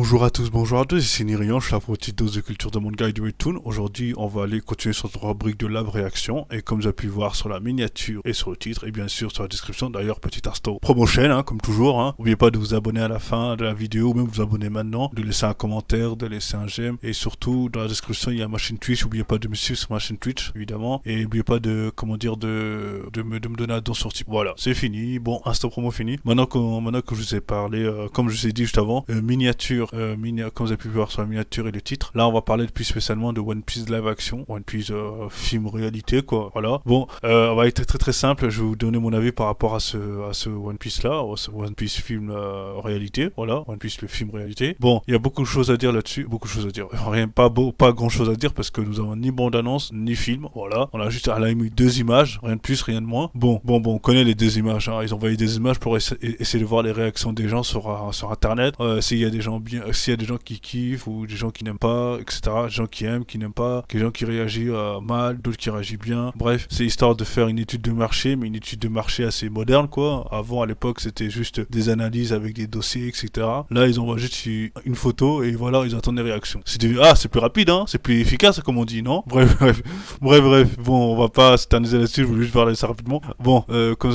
Bonjour à tous, bonjour à tous, ici Nirian, je suis là pour une petite dose de culture de manga et de webtoon. Aujourd'hui, on va aller continuer sur notre rubrique de lab réaction. Et comme vous avez pu voir sur la miniature et sur le titre, et bien sûr sur la description, d'ailleurs, petit instant promotion, comme toujours. N'oubliez pas de vous abonner à la fin de la vidéo, ou même vous abonner maintenant, de laisser un commentaire, de laisser un j'aime. Et surtout, dans la description, il y a ma chaîne Twitch. N'oubliez pas de me suivre sur ma chaîne Twitch, évidemment. Et n'oubliez pas de, de me donner un don sur Tipeee. Voilà, c'est fini. Bon, instant promo fini. Maintenant que je vous ai parlé, comme je vous ai dit juste avant, miniature, comme vous avez pu voir sur la miniature et le titre. Là, on va parler plus spécialement de One Piece live action, One Piece film réalité, quoi. Voilà. Bon, on va être très simple. Je vais vous donner mon avis par rapport à ce One Piece là, ce One Piece film réalité. Voilà, One Piece le film réalité. Bon, il y a beaucoup de choses à dire là-dessus, beaucoup de choses à dire. Pas grand chose à dire parce que nous avons ni bande annonce ni film. Voilà, on a juste à la limite deux images, rien de plus, rien de moins. Bon, on connaît les deux images. Ils ont envoyé des images pour essayer de voir les réactions des gens sur Internet. S'il y a des gens s'il y a des gens qui kiffent ou des gens qui n'aiment pas, etc. Des gens qui aiment, qui n'aiment pas, des gens qui réagissent mal, d'autres qui réagissent bien. Bref, c'est histoire de faire une étude de marché, mais une étude de marché assez moderne, quoi. Avant, à l'époque, c'était juste des analyses avec des dossiers, etc. Là, ils envoient juste une photo et voilà, ils attendent les réactions. C'est plus rapide, c'est plus efficace, comme on dit, non? Bref. Bon, on va pas s'éterniser là-dessus, je voulais juste parler ça rapidement. Bon, comme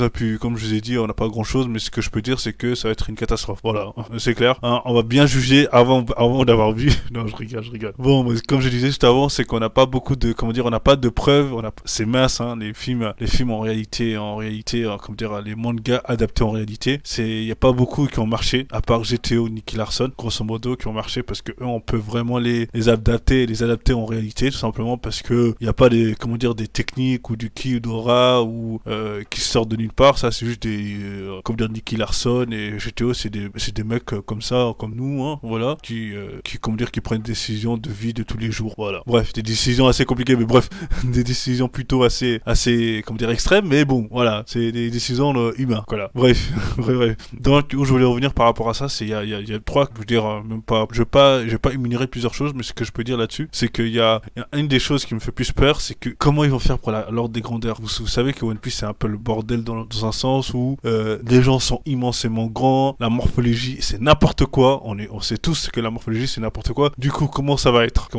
je vous ai dit, on n'a pas grand-chose, mais ce que je peux dire, c'est que ça va être une catastrophe. Voilà, c'est clair. On va bien juger avant d'avoir vu. Non, je rigole. Bon, mais comme je disais juste avant, c'est qu'on n'a pas beaucoup de, on n'a pas de preuves. C'est mince, les films en réalité, les mangas adaptés en réalité, il y a pas beaucoup qui ont marché, à part GTO, Nicky Larson, grosso modo, qui ont marché parce que eux, on peut vraiment les adapter en réalité, tout simplement parce que il y a pas des techniques ou du ki ou d'aura ou qui sortent de nulle part. Ça, c'est juste des, Nicky Larson et GTO, c'est des mecs comme ça, comme nous, voilà, qui prennent des décisions de vie de tous les jours, voilà. Bref, des décisions assez compliquées, mais bref, des décisions plutôt assez, extrêmes, mais bon, voilà, c'est des décisions humaines, voilà. Bref. Donc, où je voulais revenir par rapport à ça, c'est, il y a trois, je veux dire, même pas, je vais pas énumérer plusieurs choses, mais ce que je peux dire là-dessus, c'est qu'il y a une des choses qui me fait plus peur, c'est que comment ils vont faire pour l'ordre des grandeurs. Vous savez que One Piece, c'est un peu le bordel dans un sens où les gens sont immensément grands, la morphologie, c'est n'importe quoi, on sait tous que la morphologie, c'est n'importe quoi. Du coup, comment ça va être?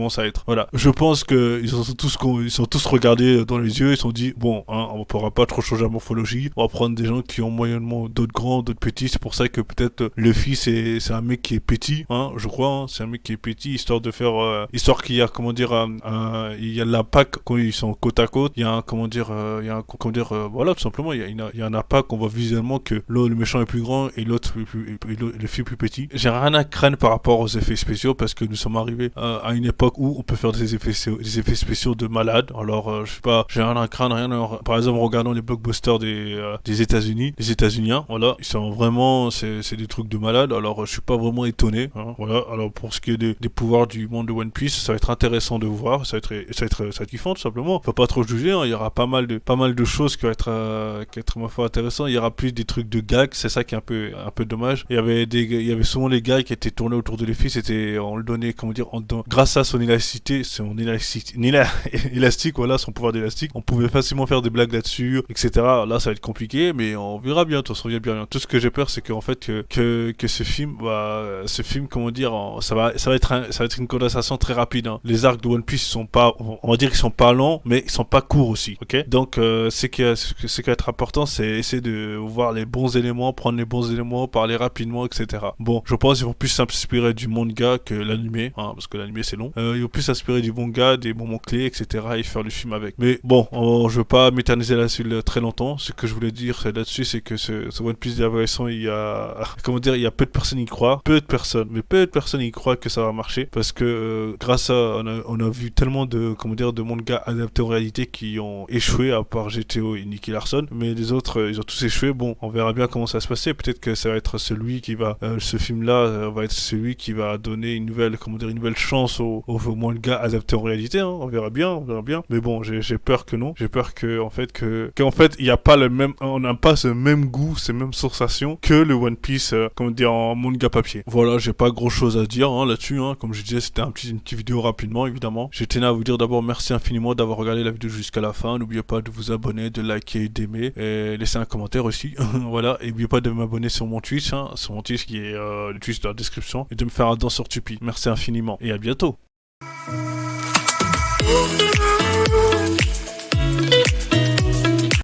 Voilà. Je pense que ils sont tous regardés dans les yeux, ils se sont dit, bon, on pourra pas trop changer la morphologie, on va prendre des gens qui ont moyennement d'autres grands, d'autres petits. C'est pour ça que peut-être le fils c'est un mec qui est petit, je crois, c'est un mec qui est petit, histoire de faire, histoire qu'il y a, il y a l'impact quand ils sont côte à côte, il y a voilà, tout simplement, il y a un impact, on voit visuellement que le méchant est plus grand et l'autre le fils plus petit. J'ai rien à craindre par rapport aux effets spéciaux parce que nous sommes arrivés à une époque où on peut faire des effets spéciaux de malade. Alors, je sais pas, j'ai rien à craindre, par exemple, regardons les blockbusters des États-Unis, les États-Uniens, voilà, ils sont vraiment, c'est des trucs de malade. Alors, je suis pas vraiment étonné, voilà. Alors, pour ce qui est des pouvoirs du monde de One Piece, ça va être intéressant de voir, ça va être kiffant, tout simplement. Faut pas trop juger, il y aura pas mal de choses qui vont être ma foi intéressant. Il y aura plus des trucs de gags, c'est ça qui est un peu dommage. Il y avait souvent les gags qui étaient tournés autour de l'effet, on le donnait, grâce à son élasticité, élastique, voilà, son pouvoir d'élastique, on pouvait facilement faire des blagues là-dessus, etc. Là, ça va être compliqué, mais on verra bien, on se revient bien. Tout ce que j'ai peur, c'est qu'en fait, que ce film, ça va être une condensation très rapide, Les arcs de One Piece sont pas, on va dire qu'ils sont pas longs, mais ils sont pas courts aussi, ok? Donc, ce qui va être important, c'est essayer de voir les bons éléments, prendre les bons éléments, parler rapidement, etc. Bon, je pense qu'ils vont plus s'inspirer du manga que l'animé, parce que l'animé c'est long. Ils vont plus s'inspirer du manga, des moments clés, etc. et faire le film avec. Mais bon, je veux pas m'éterniser là-dessus très longtemps. Ce que je voulais dire là-dessus, c'est que ce One Piece d'évaluation, il y a peu de personnes y croient. Peu de personnes y croient que ça va marcher parce que grâce à, on a vu tellement de mangas adaptés en réalité qui ont échoué à part GTO et Nicky Larson, mais les autres, ils ont tous échoué. Bon, on verra bien comment ça va se passer. Peut-être que ça va être celui qui va, ce film-là va être celui qui va donner une nouvelle chance au manga adapté en réalité. On verra bien. Mais bon, j'ai peur que non. J'ai peur qu'en fait, il y a pas on n'a pas ce même goût, ces mêmes sensations que le One Piece, en manga papier. Voilà, j'ai pas grand-chose à dire là-dessus. Comme je disais, c'était une petite vidéo rapidement, évidemment. Je tenais à vous dire d'abord merci infiniment d'avoir regardé la vidéo jusqu'à la fin. N'oubliez pas de vous abonner, de liker, d'aimer et laisser un commentaire aussi. Voilà, et n'oubliez pas de m'abonner sur mon Twitch, qui est le Twitch dans la description. et de me faire un don sur Tipeee. Merci infiniment et à bientôt.